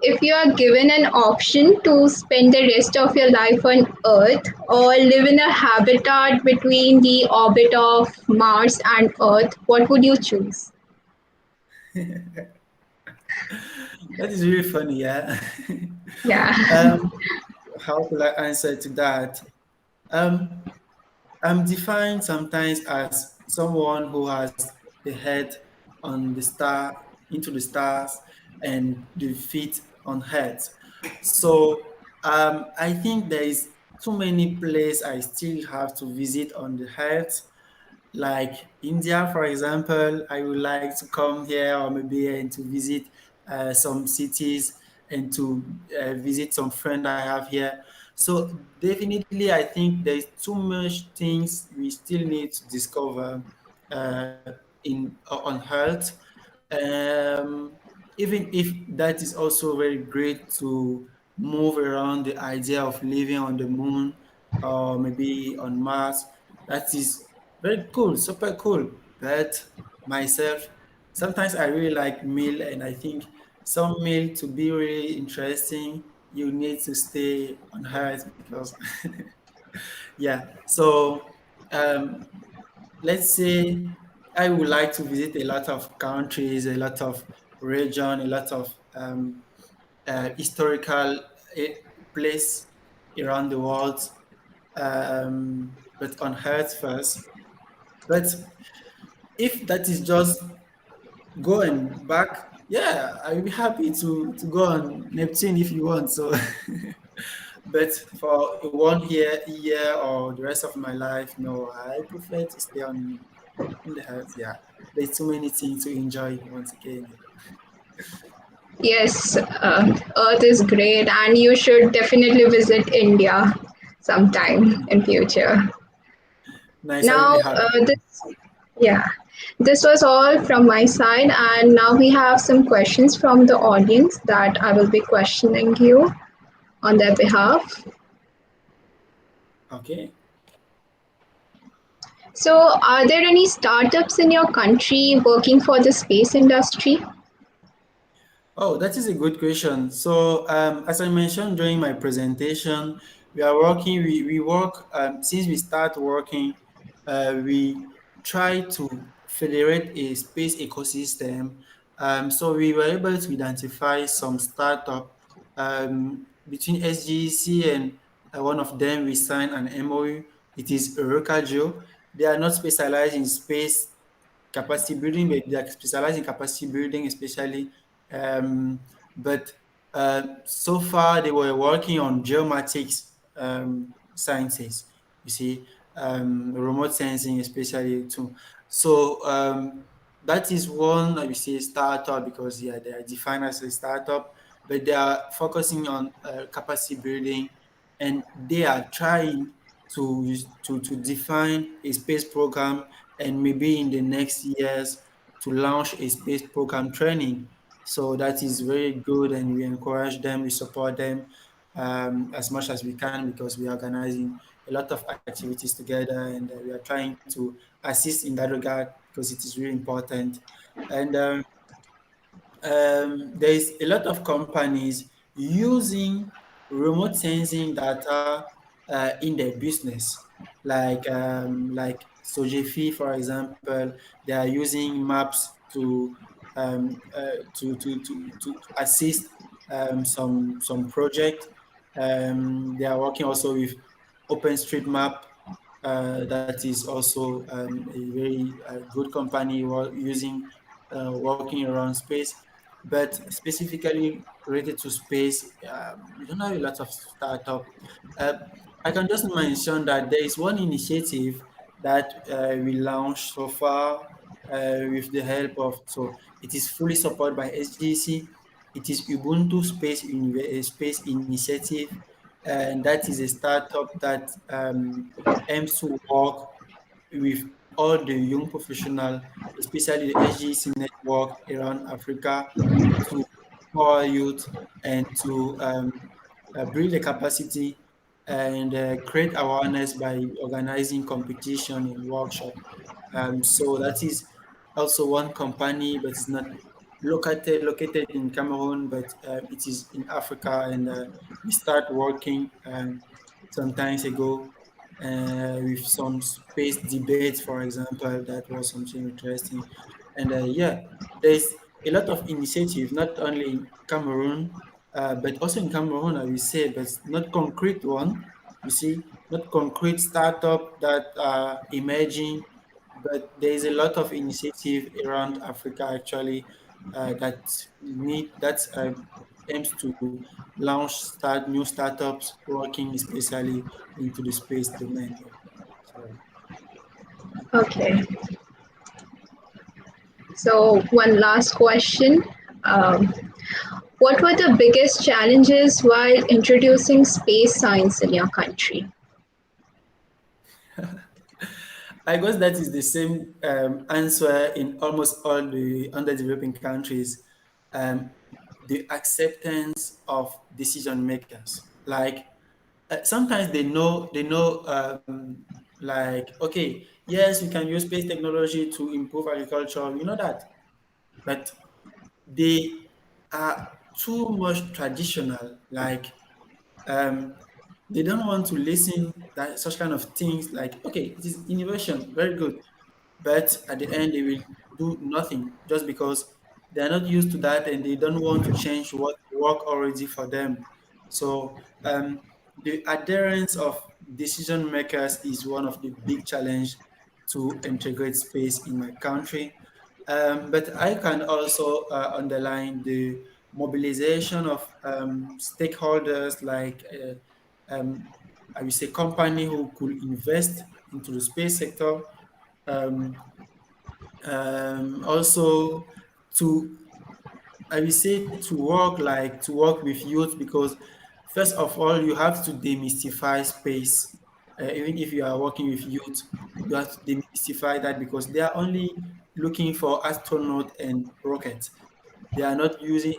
If you are given an option to spend the rest of your life on Earth or live in a habitat between the orbit of Mars and Earth, what would you choose? That is really funny. Yeah. Yeah. um, how could I answer to that? Um, I'm defined sometimes as someone who has the head on the star into the stars and the feet on heads. So I think there is too many places I still have to visit on the earth, like India, for example. I would like to come here or maybe and to visit some cities and to visit some friends I have here. So definitely, I think there's too much things we still need to discover uh, in on Earth. Even if that is also very great to move around the idea of living on the moon or maybe on Mars, that is very cool, super cool. But myself, sometimes I really like meal, and I think some meal to be really interesting, you need to stay on Earth because, yeah. So um, let's say I would like to visit a lot of countries, a lot of region, a lot of historical eh, place around the world, but on Earth first. But if that is just go and back, yeah, I'll be happy to go on Neptune if you want. So, but for a 1 year or the rest of my life, no, I prefer to stay on the earth. Yeah, there's too many things to enjoy once again. Yeah. Yes, Earth is great, and you should definitely visit India sometime in future. Nice, I will be Now, happy. yeah, this was all from my side, and now we have some questions from the audience that I will be questioning you on their behalf. Okay. So, are there any startups in your country working for the space industry? Oh, that is a good question. So, as I mentioned during my presentation, we are working, we work, since we start working, we try to federate a space ecosystem. So we were able to identify some startup between SGC and one of them, we signed an MOU. It is Eureka. They are not specialized in space capacity building, but they are specialized in capacity building, especially. Um, but so far, they were working on geomatics sciences. You see, remote sensing, especially too. So that is one I would say startup because yeah, they are defined as a startup, but they are focusing on capacity building, and they are trying to define a space program, and maybe in the next years to launch a space program training. So that is very good, and we encourage them, we support them as much as we can, because we are organizing a lot of activities together, and we are trying to assist in that regard because it is really important. And there is a lot of companies using remote sensing data in their business, like Sogefi, for example. They are using maps to assist some project. They are working also with OpenStreetMap, that is also a very good company using working around space. But specifically related to space, we don't have a lot of startup. Uh, I can just mention that there is one initiative that we launched so far with the help of, so it is fully supported by SGC. It is Ubuntu Space Initiative, and that is a startup that aims to work with all the young professionals, especially the SGC network around Africa, to empower youth and to build the capacity and create awareness by organizing competition and workshop. So that is also one company, but it's not located in Cameroon, but it is in Africa, and we start working some times ago with some space debates, for example. That was something interesting. And yeah, there's a lot of initiative, not only in Cameroon, but also in Cameroon, I will say, but not concrete one. You see, not concrete startup that are emerging, but there is a lot of initiative around Africa actually that aims to start new startups working especially into the space domain. Yeah. So Okay. So one last question. Um, what were the biggest challenges while introducing space science in your country? I guess that is the same answer in almost all the underdeveloping countries. The acceptance of decision makers. Like sometimes they know like, okay, yes, we can use space technology to improve agriculture. You know that, but they are too much traditional. Like um, they don't want to listen that such kind of things. Like, okay, it is innovation, very good, but at the end they will do nothing just because they are not used to that, and they don't want to change what work already for them. So the adherence of decision makers is one of the big challenge to integrate space in my country. But I can also underline the mobilization of stakeholders, like I would say company who could invest into the space sector. Um, Also to, I will say, to work with youth, because first of all you have to demystify space. Even if you are working with youth, you have to demystify that, because they are only looking for astronaut and rockets. They are not using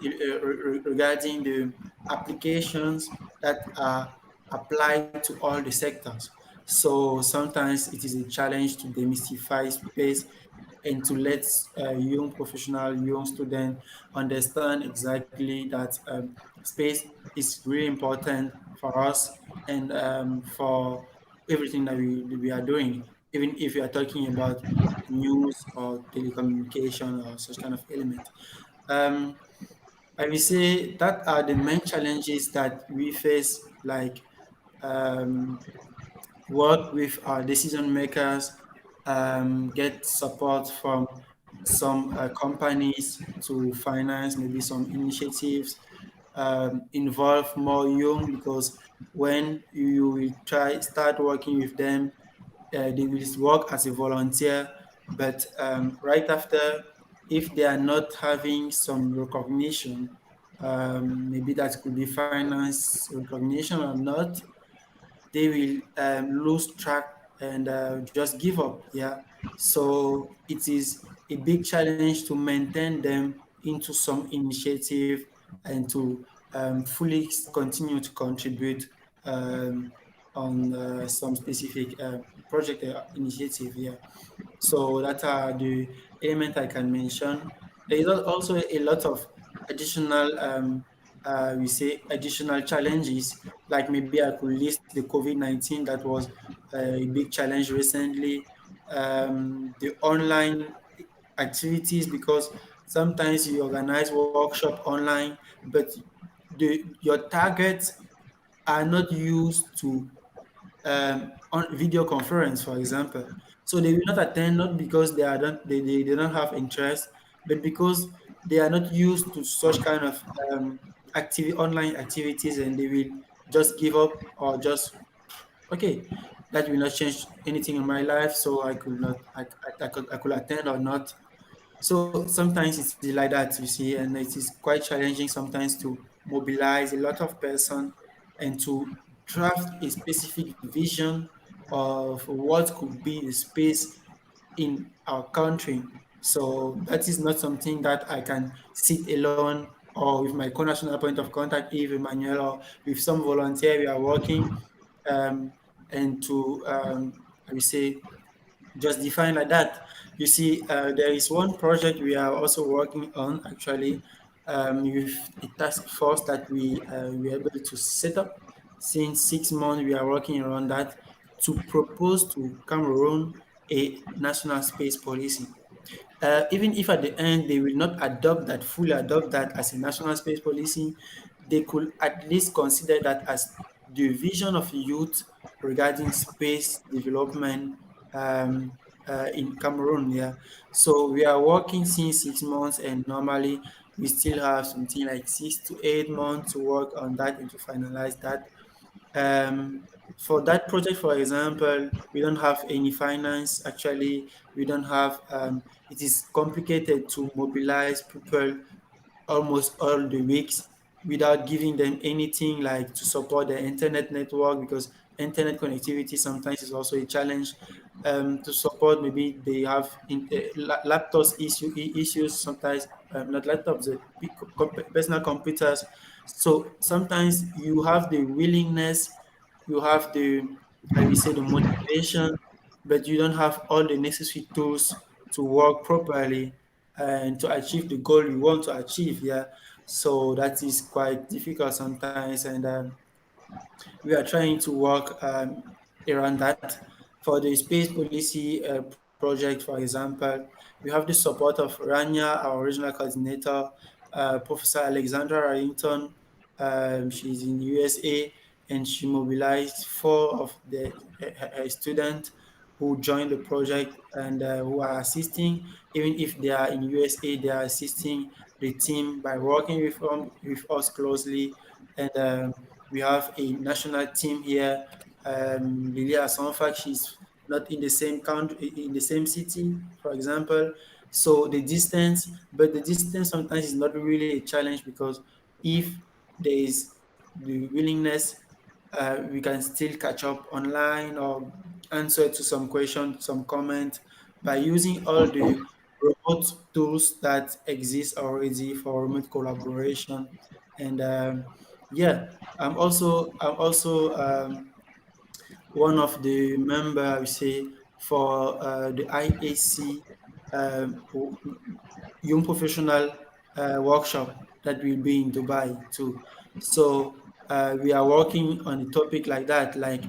regarding the applications that are applied to all the sectors. So sometimes it is a challenge to demystify space and to let young professional, young students understand exactly that space is really important for us, and for everything that we are doing, even if we are talking about news or telecommunication or such kind of element. Um, I will say that are the main challenges that we face, like um, work with our decision makers, get support from some companies to finance maybe some initiatives, involve more young, because when you will try start working with them, they will work as a volunteer, but right after, if they are not having some recognition, maybe that could be finance recognition or not, they will lose track and just give up. Yeah. So it is a big challenge to maintain them into some initiative and to fully continue to contribute um, on some specific project initiative. Yeah. So that are the element I can mention. There is also a lot of additional, we say, additional challenges. Like maybe I could list the COVID-19 that was a big challenge recently. The online activities, because sometimes you organize workshop online, but your targets are not used to on video conference, for example. So they will not attend not because they don't have interest, but because they are not used to such kind of online activities, and they will just give up or just okay, that will not change anything in my life, so I could not I could attend or not. So sometimes it's like that, you see, and it is quite challenging sometimes to mobilize a lot of person and to draft a specific vision of what could be the space in our country. So that is not something that I can sit alone or with my co-national point of contact, Eve Emmanuel, or with some volunteer we are working and to, I will say, just define like that. You see, there is one project we are also working on actually with a task force that we are able to set up. Since 6 months, we are working around that to propose to Cameroon a national space policy. Even if at the end they will not fully adopt that as a national space policy, they could at least consider that as the vision of youth regarding space development in Cameroon. Yeah. So we are working since 6 months, and normally we still have something like 6 to 8 months to work on that and to finalize that. For that project, for example, we don't have any finance. Actually, we don't have. It is complicated to mobilize people almost all the weeks without giving them anything like to support the internet network, because internet connectivity sometimes is also a challenge. To support, maybe they have laptops issues sometimes, not laptops, personal computers. So sometimes you have the willingness, you have the, I will say, the motivation, but you don't have all the necessary tools to work properly and to achieve the goal you want to achieve. Yeah. So that is quite difficult sometimes, and we are trying to work around that. For the space policy project, for example, we have the support of Rania, our regional coordinator, Professor Alexandra Arrington. She's in USA, and she mobilized four of her students who joined the project and who are assisting. Even if they are in USA, they are assisting the team by working with us closely. And we have a national team here. Lilia Sonfak, she's not in the same country, in the same city, for example. So the distance, but the distance sometimes is not really a challenge, because if there is the willingness, we can still catch up online or answer to some questions, some comments by using all the remote tools that exist already for remote collaboration. And yeah, I'm also one of the member, I would say, for the IAC young professional workshop that will be in Dubai too. So we are working on a topic like that, like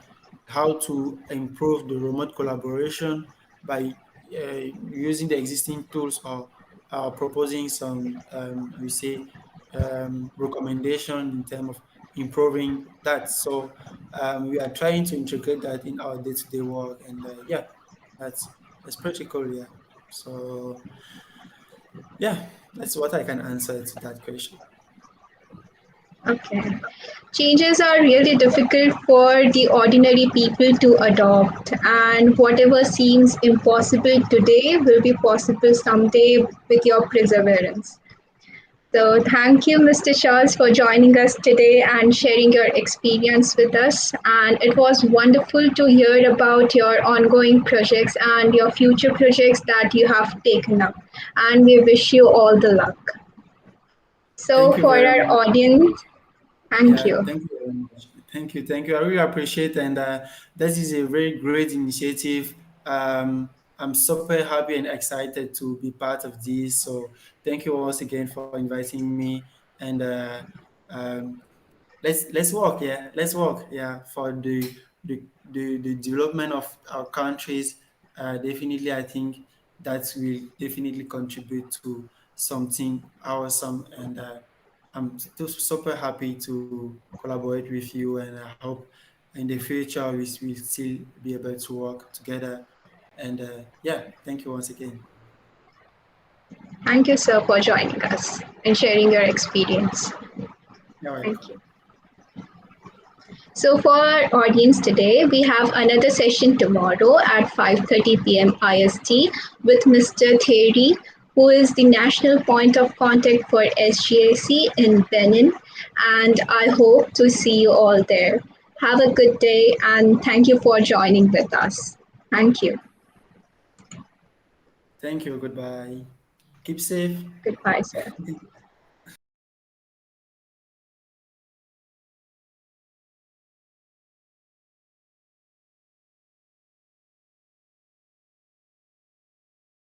how to improve the remote collaboration by using the existing tools, or proposing some, we say, recommendation in terms of improving that. So we are trying to integrate that in our day-to-day work, and yeah, that's pretty cool. Yeah. So yeah, that's what I can answer to that question. Okay. Changes are really difficult for the ordinary people to adopt, and whatever seems impossible today will be possible someday with your perseverance. So, thank you, Mr. Charles, for joining us today and sharing your experience with us. And it was wonderful to hear about your ongoing projects and your future projects that you have taken up. And we wish you all the luck. So, Thank you for very our much. audience, thank Yeah, you. thank you very much. Thank you. I really appreciate, and this is a very great initiative. I'm super happy and excited to be part of this. So thank you once again for inviting me, and um, let's work. Yeah, let's work. Yeah, for the development of our countries. Definitely, I think that will definitely contribute to something awesome, and I'm still super happy to collaborate with you, and I hope in the future we will still be able to work together. And yeah, thank you once again. Thank you, sir, for joining us and sharing your experience. You're Thank welcome. you. So, for our audience today, we have another session tomorrow at 5:30 p.m. IST with Mr. Thierry, who is the national point of contact for SGAC in Benin. And I hope to see you all there. Have a good day and thank you for joining with us. Thank you. Thank you. Goodbye. Keep safe. Goodbye, sir.